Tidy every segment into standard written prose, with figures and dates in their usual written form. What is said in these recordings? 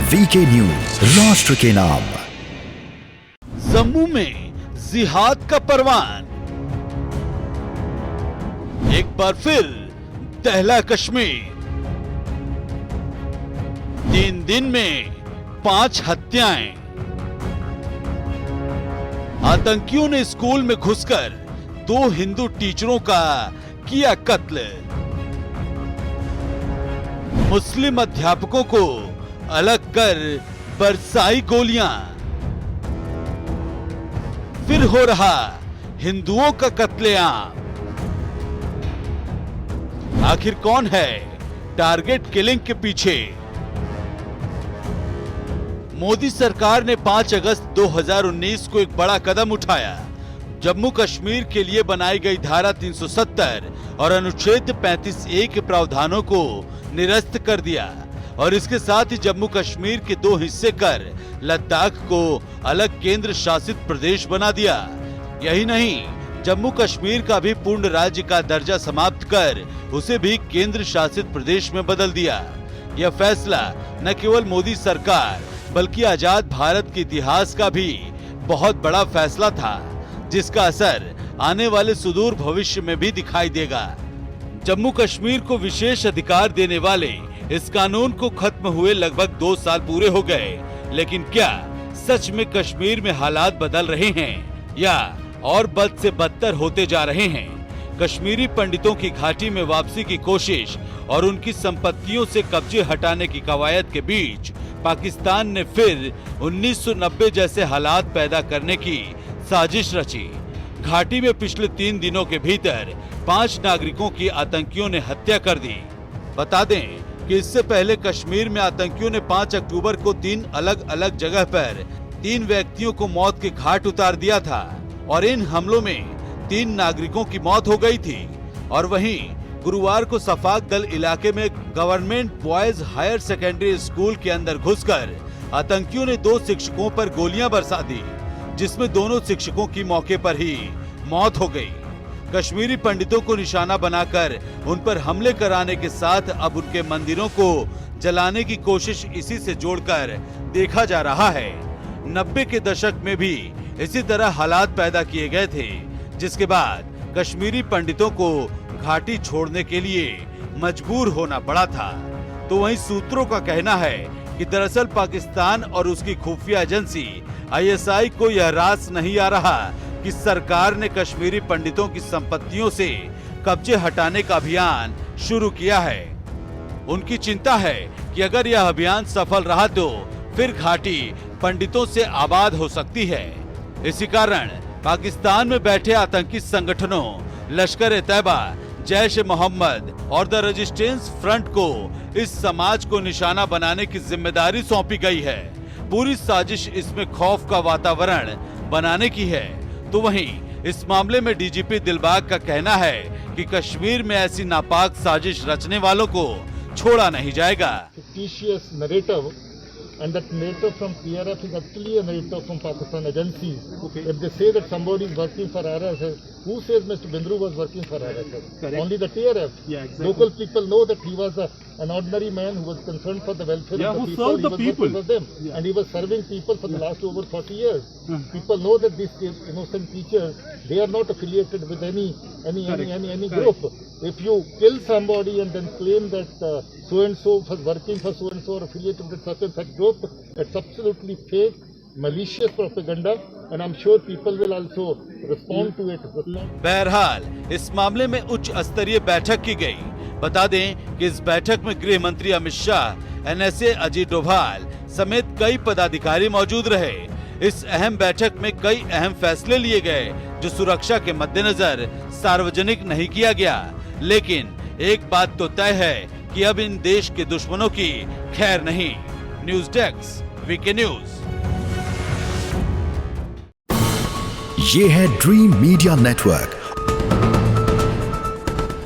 VK news, राष्ट्र के नाम। जम्मू में जिहाद का परवान, एक बार फिर दहला कश्मीर। 3 दिन में 5 हत्याएं। आतंकियों ने स्कूल में घुसकर 2 हिंदू टीचरों का किया कत्ल। मुस्लिम अध्यापकों को अलग कर बरसाई गोलियां। फिर हो रहा हिंदुओं का कत्लेआम। आखिर कौन है टारगेट किलिंग के पीछे? मोदी सरकार ने 5 अगस्त 2019 को एक बड़ा कदम उठाया। जम्मू कश्मीर के लिए बनाई गई धारा 370 और अनुच्छेद 35A के प्रावधानों को निरस्त कर दिया और इसके साथ ही जम्मू कश्मीर के 2 हिस्से कर लद्दाख को अलग केंद्र शासित प्रदेश बना दिया। यही नहीं, जम्मू कश्मीर का भी पूर्ण राज्य का दर्जा समाप्त कर उसे भी केंद्र शासित प्रदेश में बदल दिया। यह फैसला न केवल मोदी सरकार बल्कि आजाद भारत के इतिहास का भी बहुत बड़ा फैसला था, जिसका असर आने वाले सुदूर भविष्य में भी दिखाई देगा। जम्मू कश्मीर को विशेष अधिकार देने वाले इस कानून को खत्म हुए लगभग 2 साल पूरे हो गए, लेकिन क्या सच में कश्मीर में हालात बदल रहे हैं या और बद से बदतर होते जा रहे हैं? कश्मीरी पंडितों की घाटी में वापसी की कोशिश और उनकी संपत्तियों से कब्जे हटाने की कवायद के बीच पाकिस्तान ने फिर 1990 जैसे हालात पैदा करने की साजिश रची। घाटी में पिछले 3 दिनों के भीतर 5 नागरिकों की आतंकियों ने हत्या कर दी। बता दें कि इससे पहले कश्मीर में आतंकियों ने 5 अक्टूबर को 3 अलग अलग जगह पर 3 व्यक्तियों को मौत के घाट उतार दिया था और इन हमलों में 3 नागरिकों की मौत हो गई थी। और वहीं गुरुवार को सफाक दल इलाके में government boys higher secondary school के अंदर घुसकर आतंकियों ने 2 शिक्षकों पर गोलियां बरसा दी, जिसमें दोनों शिक्षकों की मौके पर ही मौत हो गई। कश्मीरी पंडितों को निशाना बनाकर उन पर हमले कराने के साथ अब उनके मंदिरों को जलाने की कोशिश इसी से जोड़कर देखा जा रहा है। 90 के दशक में भी इसी तरह हालात पैदा किए गए थे, जिसके बाद कश्मीरी पंडितों को घाटी छोड़ने के लिए मजबूर होना पड़ा था। तो वहीं सूत्रों का कहना है कि दरअसल पाकिस्तान और उसकी खुफिया एजेंसी ISI को यह रास नहीं आ रहा कि सरकार ने कश्मीरी पंडितों की संपत्तियों से कब्जे हटाने का अभियान शुरू किया है। उनकी चिंता है कि अगर यह अभियान सफल रहा तो फिर घाटी पंडितों से आबाद हो सकती है। इसी कारण पाकिस्तान में बैठे आतंकी संगठनों लश्कर-ए-तैयबा, जैश-ए-मोहम्मद और द रेजिस्टेंस फ्रंट को इस समाज को निशाना बनाने की जिम्मेदारी सौंपी गई है। पूरी साजिश इसमें खौफ का वातावरण बनाने की है। तो वहीं इस मामले में DGP दिलबाग का कहना है कि कश्मीर में ऐसी नापाक साजिश रचने वालों को छोड़ा नहीं जाएगा। And that narrative from PRF is actually a narrative from Pakistan agencies. Okay. If they say that somebody is working for RSS, who says Mr. Bindru was working for RSS? Correct. Only the TRF. Yeah, exactly. Local people know that he was an ordinary man who was concerned for the welfare of the people. Served the people. For them. Yeah. And he was serving people for the last over 40 years. People know that these innocent teachers, they are not affiliated with any group. If you kill somebody and then claim that so-and-so was working for so-and-so or affiliated with such and such group, it's absolutely fake, malicious propaganda, and I'm sure people will also respond to it. बहरहाल इस मामले में उच्च स्तरीय बैठक की गई। बता दें कि इस बैठक में गृह मंत्री अमित शाह, NSA अजीत डोभाल समेत कई पदाधिकारी मौजूद रहे। इस अहम बैठक में कई अहम फैसले लिए गए जो सुरक्षा के मद्देनजर सार्वजनिक नहीं किया गया, लेकिन एक बात तो तय है कि अब इन देश के दुश्मनों की खैर नहीं। News desk, VK news. ये है ड्रीम मीडिया नेटवर्क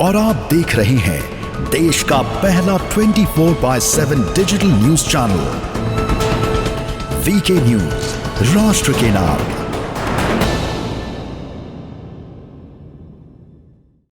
और आप देख रहे हैं देश का पहला 24/7 digital news channel VK news, राष्ट्र के नाम।